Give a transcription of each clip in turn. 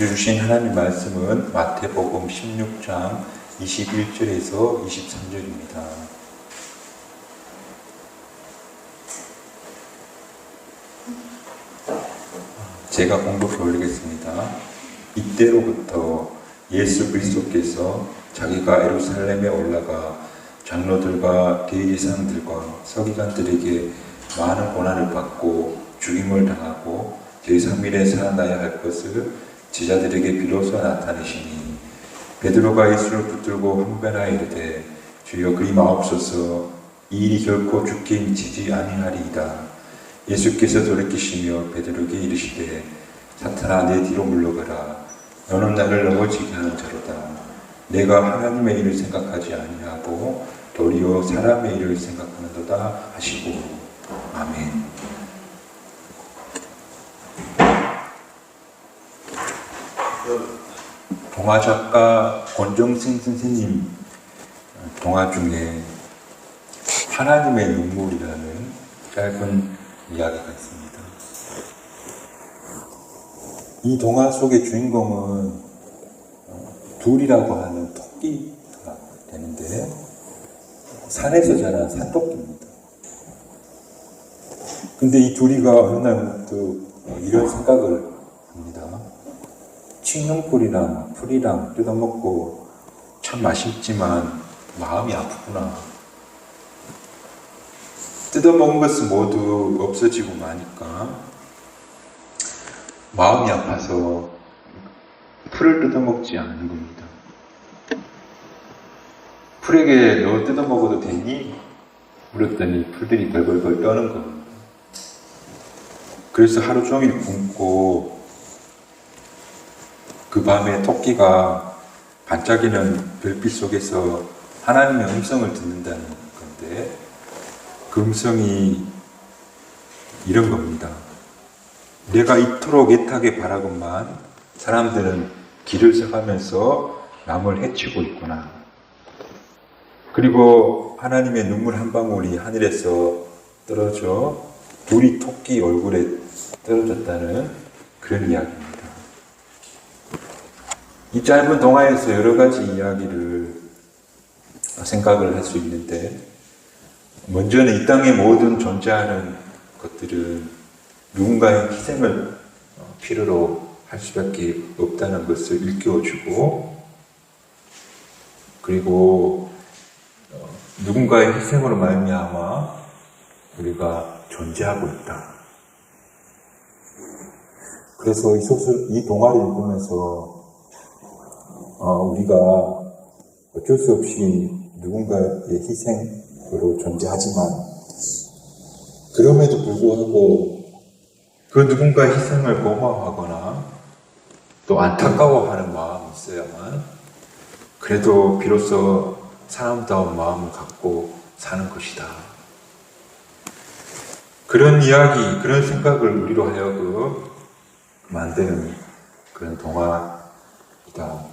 오늘 주신 하나님 말씀은 마태복음 16장 21절에서 23절입니다. 제가 공독해 올리겠습니다. 이때로부터 예수 그리스도께서 자기가 예루살렘에 올라가 장로들과 대제사장들과 서기관들에게 많은 고난을 받고 죽임을 당하고 제3일에 살아나야 할 것을 제자들에게 비로소 나타내시니 베드로가 예수를 붙들고 항변하여 이르되 주여 그리 마옵소서 이 일이 결코 죽게 미치지 아니하리이다. 예수께서 돌이키시며 베드로에게 이르시되 사탄아 내 뒤로 물러가라. 너는 나를 넘어지게 하는 자로다. 내가 하나님의 일을 생각하지 아니하고 도리어 사람의 일을 생각하는도다 하시고. 아멘. 동화작가 권정승 선생님 동화 중에 하나님의 눈물이라는 짧은 이야기가 있습니다. 이 동화 속의 주인공은 둘이라고 하는 토끼가 되는데 산에서 자란 산토끼입니다. 근데 이 둘이가 어느 날부터 이런 생각을 합니다. 칡농풀이랑 풀이랑 뜯어먹고 참 맛있지만 마음이 아프구나. 뜯어먹은 것은 모두 없어지고 마니까 마음이 아파서 풀을 뜯어먹지 않는 겁니다. 풀에게 너 뜯어먹어도 되니? 물었더니 풀들이 벌벌벌 떠는 겁니다. 그래서 하루 종일 굶고 그 밤에 토끼가 반짝이는 별빛 속에서 하나님의 음성을 듣는다는 건데 그 음성이 이런 겁니다. 내가 이토록 애타게 바라건만 사람들은 길을 서가면서 남을 해치고 있구나. 그리고 하나님의 눈물 한 방울이 하늘에서 떨어져 둘이 토끼 얼굴에 떨어졌다는 그런 이야기입니다. 이 짧은 동화에서 여러 가지 이야기를 생각을 할 수 있는데 먼저는 이 땅에 모든 존재하는 것들은 누군가의 희생을 필요로 할 수밖에 없다는 것을 일깨워주고 그리고 누군가의 희생으로 말미암아 우리가 존재하고 있다. 그래서 이 동화를 읽으면서 우리가 어쩔 수 없이 누군가의 희생으로 존재하지만 그럼에도 불구하고 그 누군가의 희생을 고마워하거나 또 안타까워하는 마음이 있어야만 그래도 비로소 사람다운 마음을 갖고 사는 것이다. 그런 이야기, 그런 생각을 우리로 하여금 만드는 그런 동화이다.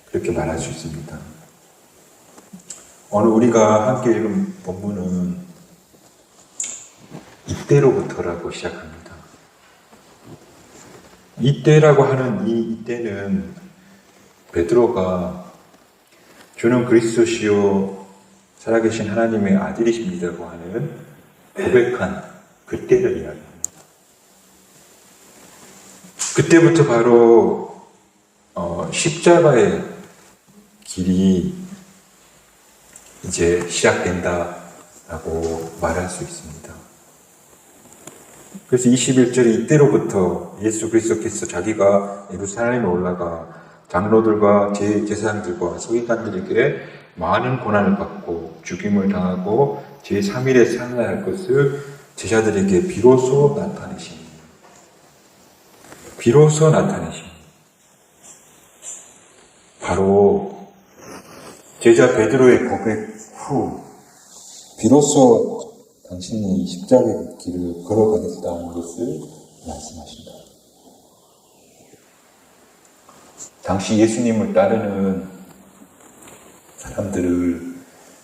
그렇게 말할 수 있습니다. 오늘 우리가 함께 읽은 본문은 이때로부터라고 시작합니다. 이때라고 하는 이 이때는 베드로가 주는 그리스도시요 살아계신 하나님의 아들이십니다고 하는 고백한 그때를 이야기합니다. 그때부터 바로 십자가의 길이 이제 시작된다라고 말할 수 있습니다. 그래서 21절에 이때로부터 예수 그리스도께서 자기가 예루살렘에 올라가 장로들과 제사장들과 서기관들에게 많은 고난을 받고 죽임을 당하고 제3일에 살아나야 할 것을 제자들에게 비로소 나타내십니다. 비로소 나타내십니다. 바로 제자 베드로의 고백 후 비로소 당신이 십자가의 길을 걸어가겠다는 것을 말씀하신다. 당시 예수님을 따르는 사람들을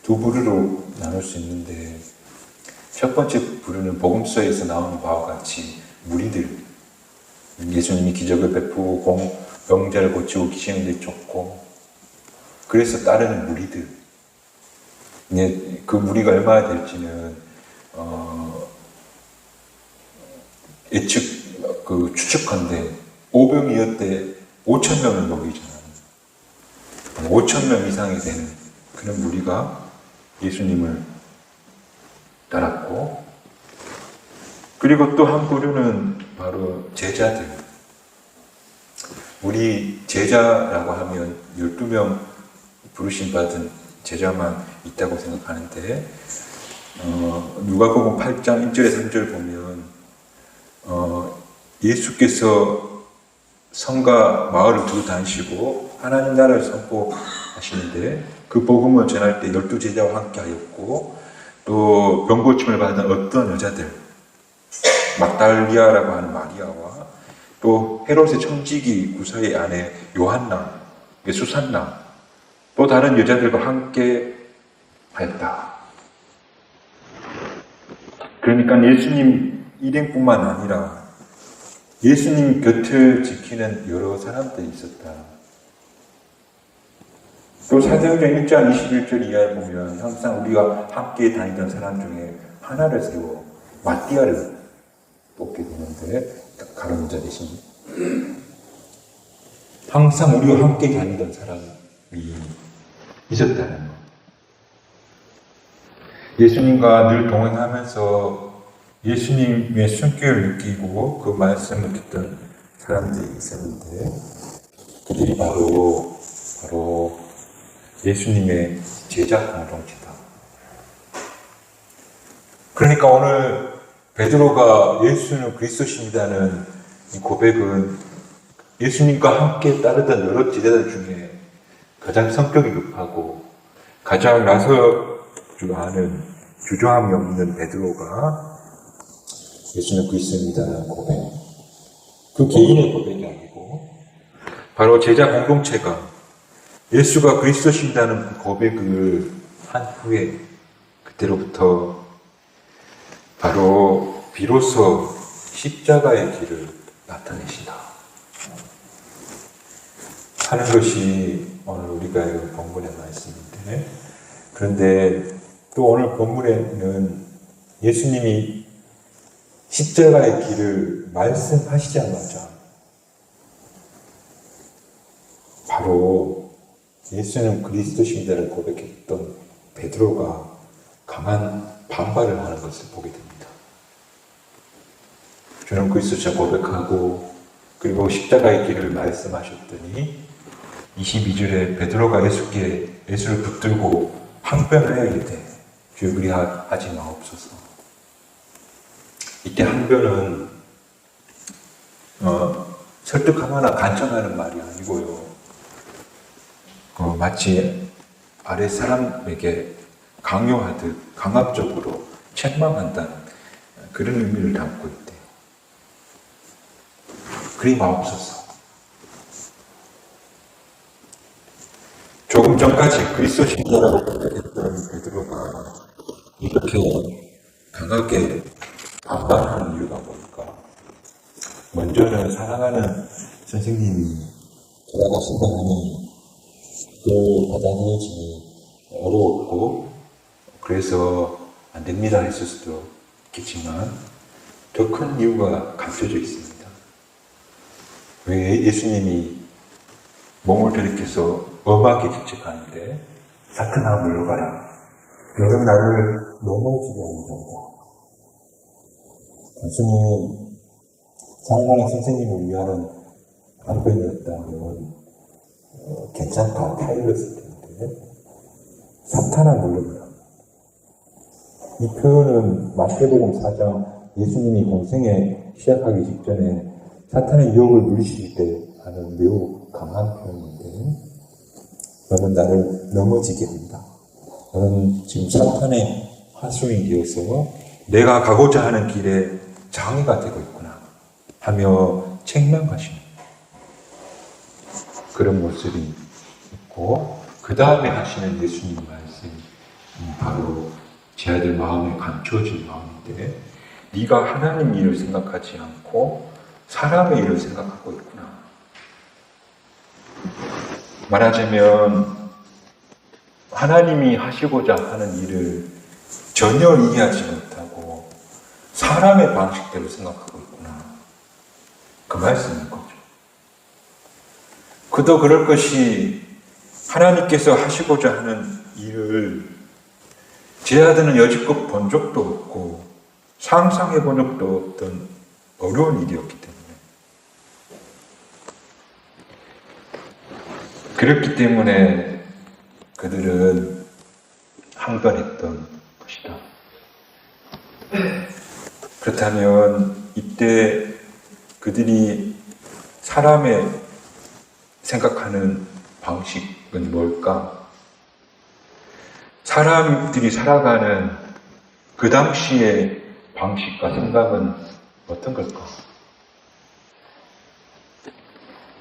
두 부류로 나눌 수 있는데 첫 번째 부류는 복음서에서 나오는 바와 같이 무리들, 예수님이 기적을 베푸고 병자를 고치고 귀신을 내쫓고 그래서 따르는 무리들. 그 무리가 얼마나 될지는 추측한데 5병이었대 5,000명을 먹이잖아요. 5,000명 이상이 되는 그런 무리가 예수님을 따랐고, 그리고 또 한 부류는 바로 제자들. 우리 제자라고 하면 12명 부르심 받은 제자만 있다고 생각하는데, 누가복음 8장 1절에 3절 보면 예수께서 성과 마을을 두루 다니시고 하나님 나라를 선포하시는데, 그 복음을 전할 때 12제자와 함께 하였고, 또 병고침을 받은 어떤 여자들, 막달리아라고 하는 마리아와 또 헤롯의 청지기 구사의 아내 요한나, 수산나, 또 다른 여자들과 함께 하였다. 그러니까 예수님 일행뿐만 아니라 예수님 곁을 지키는 여러 사람들이 있었다. 또 사도행전 1장 21절 이하에 보면 항상 우리가 함께 다니던 사람 중에 하나를 세워 마띠아를 뽑게 되는데, 가론자 대신 항상 우리와 함께 다니던 사람이 있었다는 것. 예수님과 늘 동행하면서 예수님의 손길을 느끼고 그 말씀을 듣던 사람들이 있었는데, 그들이 바로 예수님의 제자 공동체다. 그러니까 오늘 베드로가 예수는 그리스도십니다는 이 고백은 예수님과 함께 따르던 여러 제자들 중에 가장 성격이 급하고 가장 나설 줄 아는 주저함이 없는 베드로가 예수는 그리스도입니다라는 고백, 그 개인의 고백이 아니고 바로 제자 공동체가 예수가 그리스도십니다는 그 고백을 한 후에 그때로부터 바로 비로소 십자가의 길을 나타내신다 하는 것이 오늘 우리가 읽은 본문의 말씀인데, 그런데 또 오늘 본문에는 예수님이 십자가의 길을 말씀하시자마자 바로 예수는 그리스도십니다를 고백했던 베드로가 강한 반발을 하는 것을 보게 됩니다. 저는 그리스도자 고백하고 그리고 십자가의 길을 말씀하셨더니 22절에 베드로가 예수를 붙들고 항변을 해야 이르되 주여 그리하지 마옵소서. 이때 항변은 설득하거나 간청하는 말이 아니고요, 마치 아래 사람에게 강요하듯 강압적으로 책망한다는 그런 의미를 담고 있대요. 그리 마옵소서. 조금 전까지 그리스도십니다라고 고백했던 베드로가 이렇게 강하게 반발하는 이유가 뭘까? 먼저는 사랑하는 선생님이 돌아가신다니 그 받아들여지기 어려웠고 그래서 안 됩니다 했을 수도 있겠지만 더 큰 이유가 감춰져 있습니다. 왜 예수님이 몸을 들이켜서 엄하게 질책하는데 사탄아 물러가라. 너는 나를 넘어지게 한다. 단순히 사랑하는 선생님을 위하는 한편이었다면 괜찮다 타일렀을 텐데 사탄아 물러가라. 이 표현은 마태복음 4장 예수님이 공생에 시작하기 직전에 사탄의 유혹을 물리칠 때 하는 매우 강한 표현인데, 너는 나를 넘어지게 한다. 너는 지금 사탄의 하수인이 되어서 내가 가고자 하는 길에 장애가 되고 있구나 하며 책망하시는 그런 모습이 있고, 그 다음에 하시는 예수님 말씀이 바로 제 아들 마음에 감추어진 마음인데, 네가 하나님 일을 생각하지 않고 사람의 일을 생각하고 있구나. 말하자면 하나님이 하시고자 하는 일을 전혀 이해하지 못하고 사람의 방식대로 생각하고 있구나. 그 말씀인 거죠. 그도 그럴 것이 하나님께서 하시고자 하는 일을 제 아들은 여지껏 본 적도 없고 상상해 본 적도 없던 어려운 일이었기 때문에 그렇기 때문에 그들은 항변했던 것이다. 그렇다면 이때 그들이 사람의 생각하는 방식은 뭘까? 사람들이 살아가는 그 당시의 방식과 생각은 어떤 걸까?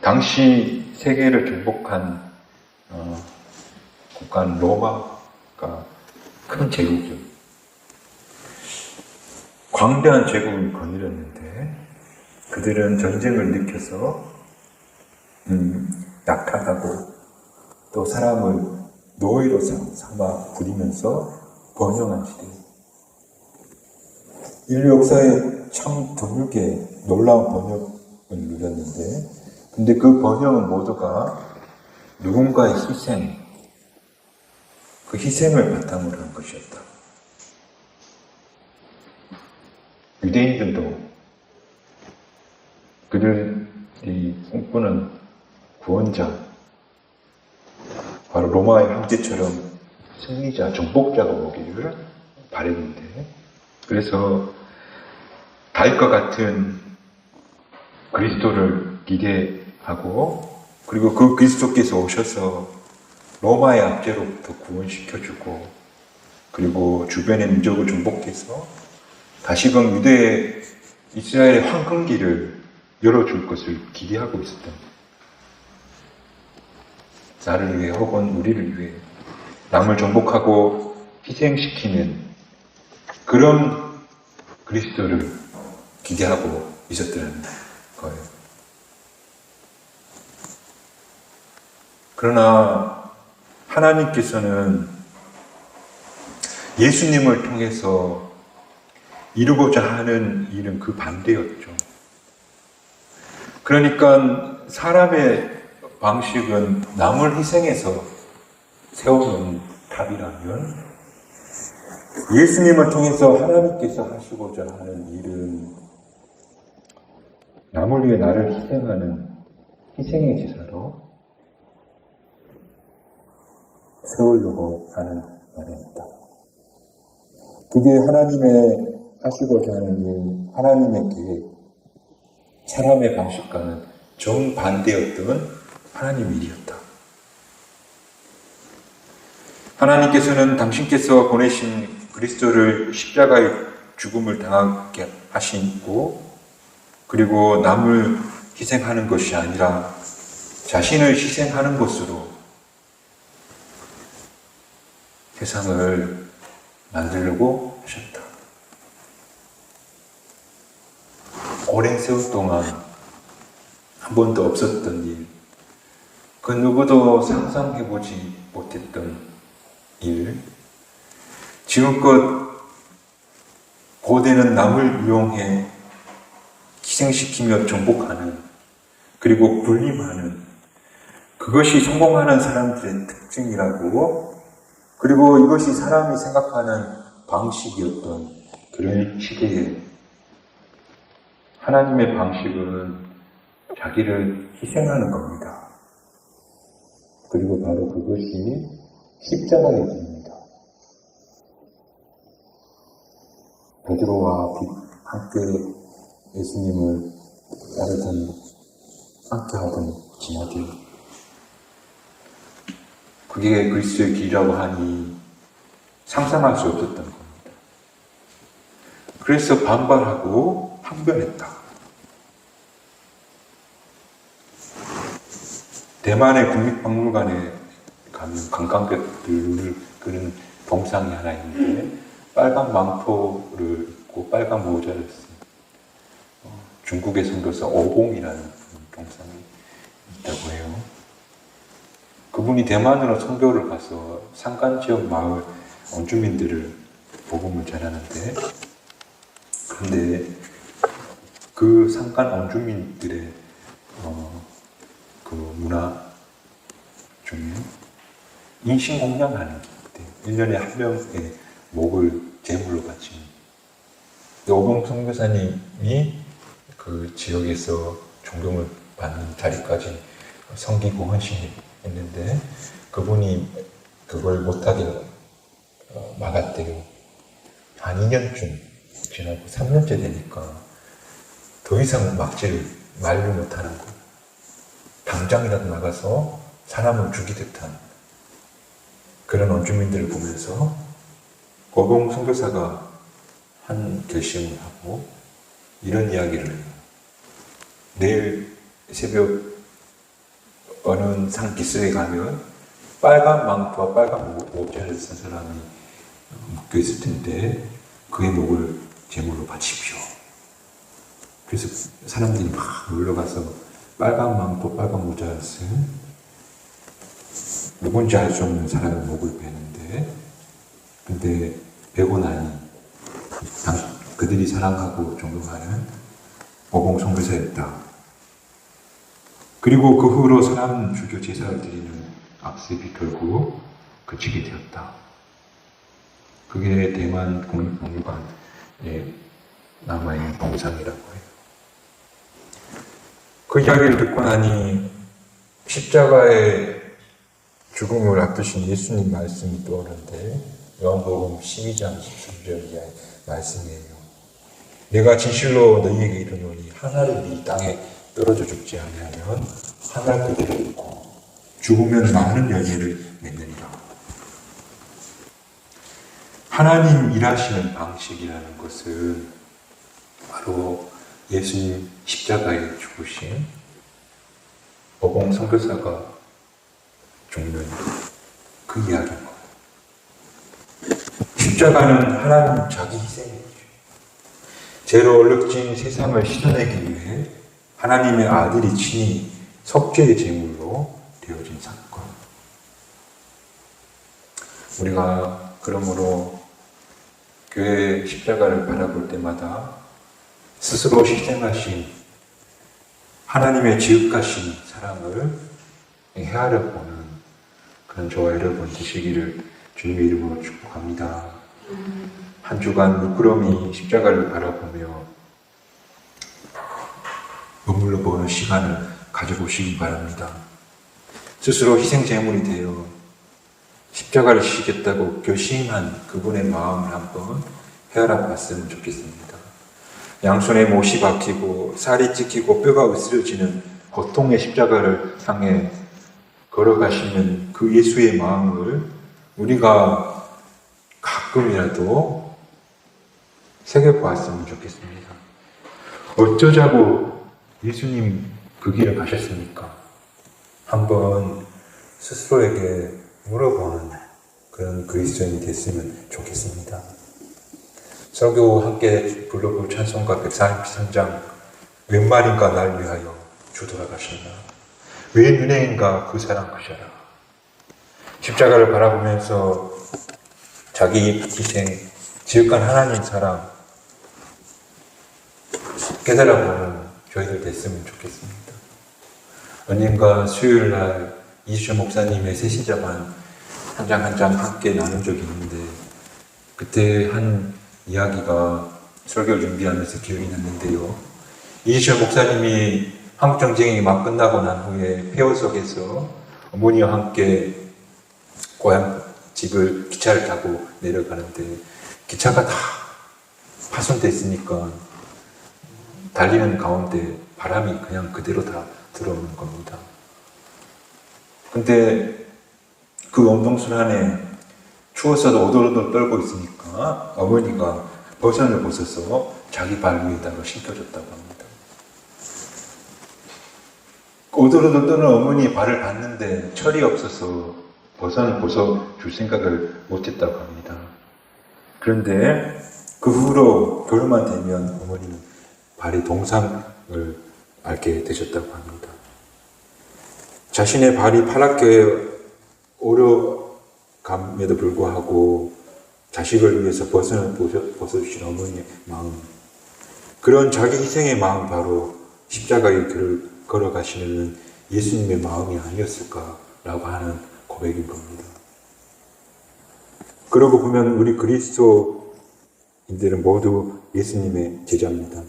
당시 세계를 정복한 국가는 로마가 큰 제국이죠. 광대한 제국을 거느렸는데 그들은 전쟁을 일으켜서 약하다고 또 사람을 노예로 삼아 부리면서 번영한 시대. 인류 역사에 참 드물게 놀라운 번영을 누렸는데 근데 그 번영은 모두가 누군가의 희생, 그 희생을 바탕으로 한 것이었다. 유대인들도 그들이 꿈꾸는 구원자, 바로 로마의 황제처럼 승리자, 정복자가 오기를 바랬는데, 그래서 다윗과 같은 그리스도를 기대하고, 그리고 그 그리스도께서 오셔서 로마의 압제로부터 구원시켜주고, 그리고 주변의 민족을 정복해서 다시금 유대의 이스라엘의 황금기를 열어줄 것을 기대하고 있었던, 나를 위해 혹은 우리를 위해 남을 정복하고 희생시키는 그런 그리스도를 기대하고 있었다는 거예요. 그러나 하나님께서는 예수님을 통해서 이루고자 하는 일은 그 반대였죠. 그러니까 사람의 방식은 남을 희생해서 세우는 답이라면 예수님을 통해서 하나님께서 하시고자 하는 일은 남을 위해 나를 희생하는 희생의 제사로 세우려고 하는 말입니다. 그게 하나님의 하시고자 하는 일, 하나님의 계획, 사람의 방식과는 정반대였던 하나님의 일이었다. 하나님께서는 당신께서 보내신 그리스도를 십자가의 죽음을 당하게 하시고, 그리고 남을 희생하는 것이 아니라 자신을 희생하는 것으로 세상을 만들려고 하셨다. 오랜 세월 동안 한 번도 없었던 일, 그 누구도 상상해보지 못했던 일, 지금껏 고대는 남을 이용해 희생시키며 정복하는, 그리고 군림하는, 그것이 성공하는 사람들의 특징이라고, 그리고 이것이 사람이 생각하는 방식이었던 그런 시대에 하나님의 방식은 자기를 희생하는 겁니다. 그리고 바로 그것이 십자가의 길입니다. 베드로와 함께 예수님을 따르던, 함께 하던 지나들, 그게 그리스도의 길이라고 하니 상상할 수 없었던 겁니다. 그래서 반발하고 항변했다. 대만의 국립박물관에 가면 관광객들을 그런 동상이 하나 있는데 빨간 망토를 입고 빨간 모자를 쓴 중국의 선교사 오공이라는 동상이 있다고 해요. 그분이 대만으로 선교를 가서 산간 지역 마을 원주민들을 복음을 전하는데, 그런데 그 산간 원주민들의 그 문화 중에 인신공양하는 게 있대요. 1년에 한 명의 목을 제물로 바치는. 오봉 선교사님이 그 지역에서 존경을 받는 자리까지 섬기고 헌신했는데, 그분이 그걸 못하게 막았대요. 한 2년쯤 지나고 3년째 되니까 더 이상 막지를 말로 못하는 거예요. 당장이라도 나가서 사람을 죽이듯 한 그런 원주민들을 보면서 오봉 선교사가 한 결심을 하고 이런 이야기를 해요. 내일 새벽 어느 산 기슭에 가면 빨간 망토와 빨간 목자를 쓴 사람이 묶여 있을 텐데 그의 목을 제물로 바치십시오. 그래서 사람들이 막 놀러가서 빨간 망토, 빨간 모자를 쓴 누군지 알 수 없는 사람의 목을 베는데, 근데 베고 나니 그들이 사랑하고 존경하는 오봉 선교사였다. 그리고 그 후로 사람 주교 제사를 드리는 악습이 결국 그치게 되었다. 그게 대만 국립박물관에 남아있는 동상이라고 해요. 그 이야기를 듣고 나니 십자가의 죽음을 앞두신 예수님 말씀이 떠오르는데, 요한복음 12장 13절 말씀이에요. 내가 진실로 너희에게 이르노니 하나를 이 땅에 떨어져 죽지 아니하면 하나 그대로 있고 죽으면 많은 열매를 맺느니라. 하나님 일하시는 방식이라는 것은 바로 예수님 십자가에 죽으신 오봉 선교사가 죽는 그 이야기인 거예요. 십자가는 하나님 자기 희생이죠. 죄로 얼룩진 세상을 씻어내기 위해 하나님의 아들이 친히 속죄의 제물로 되어진 사건. 우리가 그러므로 교회의 십자가를 바라볼 때마다 스스로 희생하신 하나님의 지극하신 사랑을 헤아려 보는 그런 저와 여러분 되시기를 주님의 이름으로 축복합니다. 한 주간 물끄러미 십자가를 바라보며 머물러 보는 시간을 가져보시기 바랍니다. 스스로 희생 제물이 되어 십자가를 지시겠다고 결심한 그분의 마음을 한번 헤아려 봤으면 좋겠습니다. 양손에 못이 박히고 살이 찢기고 뼈가 으스러지는 고통의 십자가를 향해 걸어가시는 그 예수의 마음을 우리가 가끔이라도 새겨보았으면 좋겠습니다. 어쩌자고 예수님 그 길을 가셨습니까? 한번 스스로에게 물어보는 그런 그리스도인이 됐으면 좋겠습니다. 설교 함께 불러볼 찬송가 143장 웬 말인가 날 위하여 주 돌아가셨나, 왜 눈에인가 그 사랑 그셔라. 십자가를 바라보면서 자기 희생, 지극한 하나님 사랑 깨달아보는 저희들 됐으면 좋겠습니다. 언젠가 수요일날 이수철 목사님의 새신자반 한 장 한 장 함께 나눈 적이 있는데, 그때 한 이야기가 설교를 준비하면서 기억이 났는데요. 이수철 목사님이 한국전쟁이 막 끝나고 난 후에 폐허 속에서 어머니와 함께 고향 집을 기차를 타고 내려가는데 기차가 다 파손됐으니까 달리는 가운데 바람이 그냥 그대로 다 들어오는 겁니다. 근데 그 언동술 안에 추워서도 오돌오돌 떨고 있으니까 어머니가 버선을 벗어서 자기 발 위에다가 신겨줬다고 합니다. 오돌오돌 떠는 어머니의 발을 봤는데 철이 없어서 버선을 벗어줄 생각을 못했다고 합니다. 그런데 그 후로 겨울만 되면 어머니는 발의 동상을 알게 되셨다고 합니다. 자신의 발이 파랗게 어려감에도 불구하고 자식을 위해서 벗어주신 어머니의 마음, 그런 자기 희생의 마음, 바로 십자가의 길을 걸어가시는 예수님의 마음이 아니었을까라고 하는 고백인 겁니다. 그러고 보면 우리 그리스도인들은 모두 예수님의 제자입니다.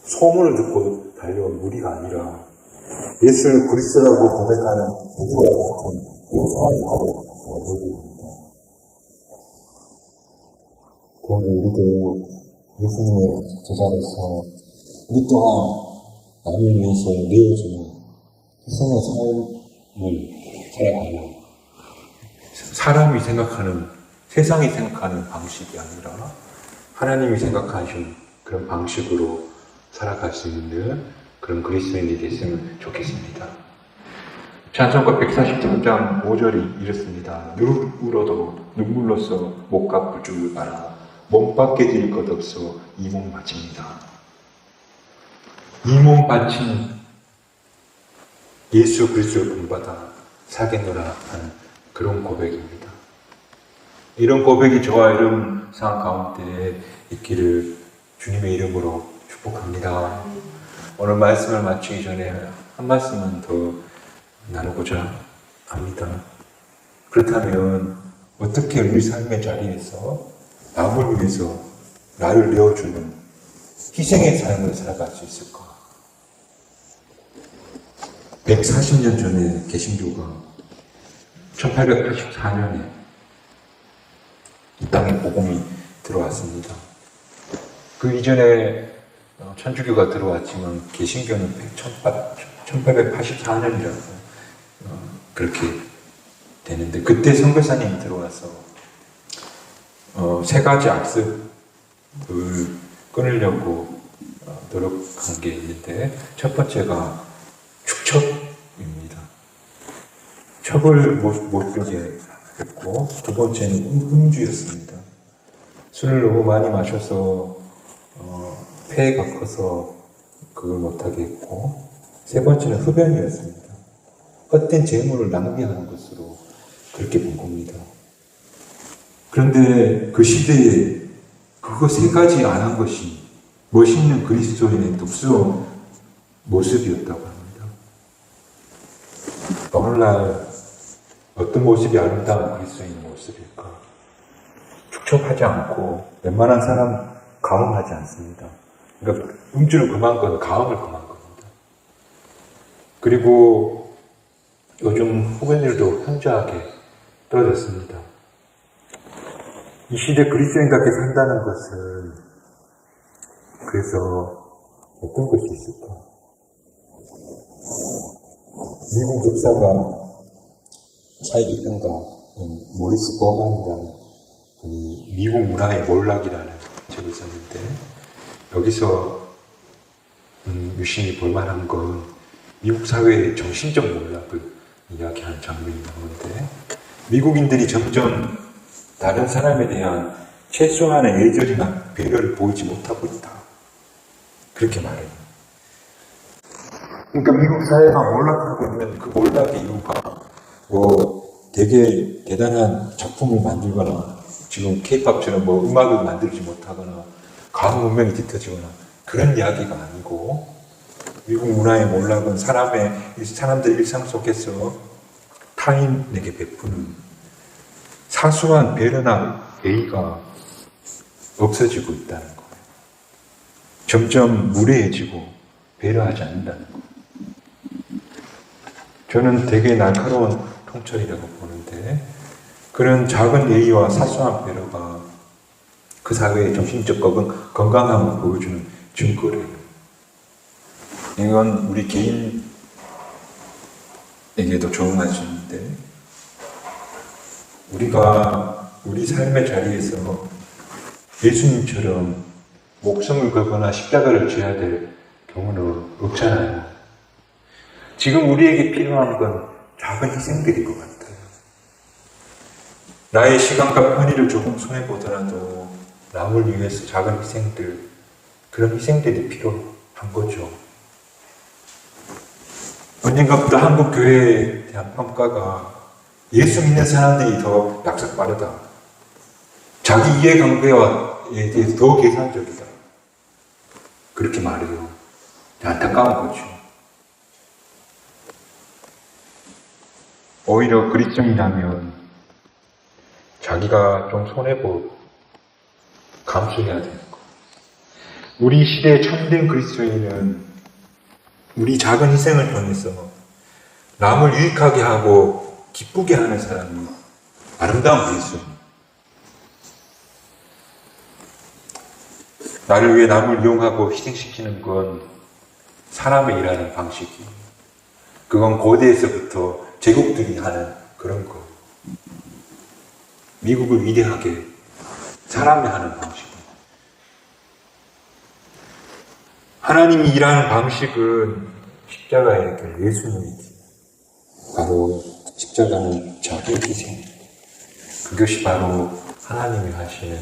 소문을 듣고 달려온 무리가 아니라 예수를 그리스도라고 고백하는 모두입니다. 그러면 우리도 예수님의 제자로서 우리 또한 나를 위해서 내어주는 희생의 삶을 살아가요. 사람이 생각하는, 세상이 생각하는 방식이 아니라 하나님이 생각하신 그런 방식으로 살아갈 수 있는 그런 그리스도인이 됐으면 좋겠습니다. 찬송가 143장 5절이 이렇습니다. 누구로도 눈물로써 못 갚을 줄 알아 몸 밖에 드릴 것 없어 이 몸 바칩니다. 이 몸 바친 예수 그리스도를 본받아 살겠노라 하는 그런 고백입니다. 이런 고백이 저와 여러분 상황 가운데 있기를 주님의 이름으로 축복합니다. 오늘 말씀을 마치기 전에 한 말씀은 더 나누고자 합니다. 그렇다면 어떻게 우리 삶의 자리에서 남을 위해서 나를 내어주는 희생의 삶을 살아갈 수 있을까? 140년 전에 개신교가 1884년에 이 땅에 복음이 들어왔습니다. 그 이전에 천주교가 들어왔지만 개신교는 1884년이라고 그렇게 되는데, 그때 선교사님이 들어와서 세 가지 악습을 끊으려고 노력한 게 있는데, 첫 번째가 축척입니다. 척을 못 들게 했고, 두 번째는 음주였습니다. 술을 너무 많이 마셔서 폐가 커서 그걸 못하게 했고, 세 번째는 흡연이었습니다. 헛된 재물을 낭비하는 것으로 그렇게 본 겁니다. 그런데 그 시대에 그거 세 가지 안 한 것이 멋있는 그리스도인의 특수 모습이었다고 합니다. 오늘날 어떤 모습이 아름다운 그리스도인의 모습일까? 축척하지 않고 웬만한 사람 가음하지 않습니다. 그러니까 음주를 금한 건 가음을 금한 겁니다. 그리고 요즘 후배들도 현저하게 떨어졌습니다. 이 시대 그리스도인답게 산다는 것은 그래서 어떤 것이 있을까? 미국 역사가 사이비 평가 모리스 버만이라는 분이 미국 문화의 몰락이라는 책을 썼는데, 여기서 유심히 볼만한 건 미국 사회의 정신적 몰락을 이야기하는 장면이 나오는데, 미국인들이 점점 다른 사람에 대한 최소한의 예절이나 배려를 보이지 못하고 있다, 그렇게 말해요. 그러니까 미국 사회가 몰락하고 있는 그 몰락의 이유가 되게 대단한 작품을 만들거나 지금 케이팝처럼 음악을 만들지 못하거나 과학 문명이 뒤처지거나 그런 이야기가 아니고, 미국 문화의 몰락은 사람들의 일상 속에서 타인에게 베푸는 사소한 배려나 예의가 없어지고 있다는 거예요. 점점 무례해지고 배려하지 않는다는 거예요. 저는 되게 날카로운 통찰이라고 보는데, 그런 작은 예의와 사소한 배려가 그 사회의 정신적 건강함을 보여주는 증거래요. 이건 우리 개인에게도 적용할 수 있는데, 우리가 우리 삶의 자리에서 예수님처럼 목숨을 걸거나 십자가를 져야 될 경우는 없잖아요. 지금 우리에게 필요한 건 작은 희생들인 것 같아요. 나의 시간과 편의를 조금 손해보더라도 남을 위해서 작은 희생들, 그런 희생들이 필요한 거죠. 언젠가부터 한국 교회에 대한 평가가 예수 믿는 사람들이 더 약속 빠르다. 자기 이해관계에 대해서 더 계산적이다. 그렇게 말해요. 안타까운 거죠. 오히려 그리스도인이라면 자기가 좀 손해보고 감수해야 되는 거. 우리 시대의 참된 그리스도인은 우리 작은 희생을 통해서 남을 유익하게 하고 기쁘게 하는 사람이 아름다운 그리스도인. 나를 위해 남을 이용하고 희생시키는 건 사람의 일하는 방식이. 그건 고대에서부터 제국들이 하는 그런 거. 미국을 위대하게 사람이 하는 방식. 하나님이 일하는 방식은 십자가의 그 예수님이지. 바로 십자가는 자기 희생. 그것이 바로 하나님이 하시는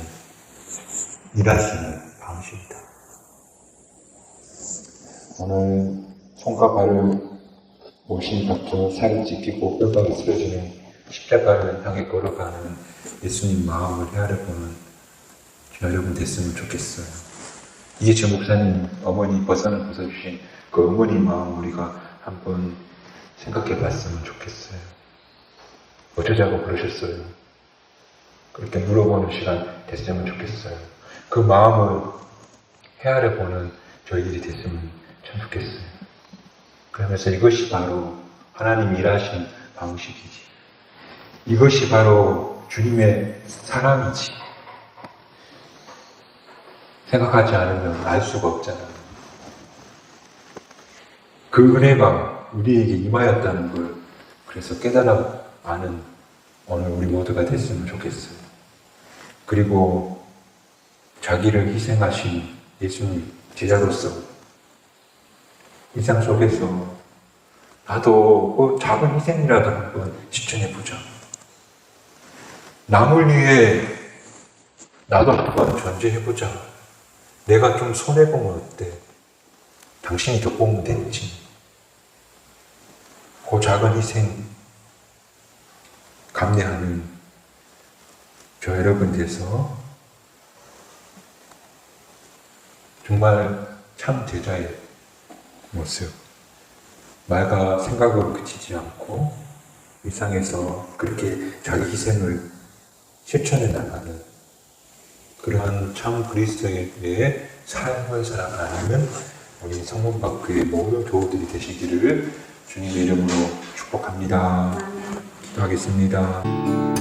일하시는 방식이다. 오늘 손과 발을 모신 박혀 살이 찢기고 뼈다귀 쓰러지는 십자가를 향해 걸어가는 예수님 마음을 헤아려보는 여러분 됐으면 좋겠어요. 이게 저 목사님 어머니 벗어주신 그 어머니 마음 우리가 한번 생각해 봤으면 좋겠어요. 어쩌자고 그러셨어요? 그렇게 물어보는 시간 됐으면 좋겠어요. 그 마음을 헤아려보는 저희들이 됐으면 참 좋겠어요. 그러면서 이것이 바로 하나님 일하신 방식이지. 이것이 바로 주님의 사랑이지. 생각하지 않으면 알 수가 없잖아요. 그 은혜가 우리에게 임하였다는 걸 그래서 깨달아 아는 오늘 우리 모두가 됐으면 좋겠어요. 그리고 자기를 희생하신 예수님 제자로서 이 삶 속에서 나도 그 작은 희생이라도 한번 실천해보자. 남을 위해 나도 한번 존재해보자. 내가 좀 손해보면 어때? 당신이 덕보면 됐지. 그 작은 희생 감내하는 저 여러분 돼서 정말 참 제자의 모습. 말과 생각으로 그치지 않고 일상에서 그렇게 자기 희생을 실천해 나가는 그러한 참 그리스도의 삶을 살아가는 우리 성문학교의 모든 교우들이 되시기를 주님의 이름으로 축복합니다. 기도하겠습니다.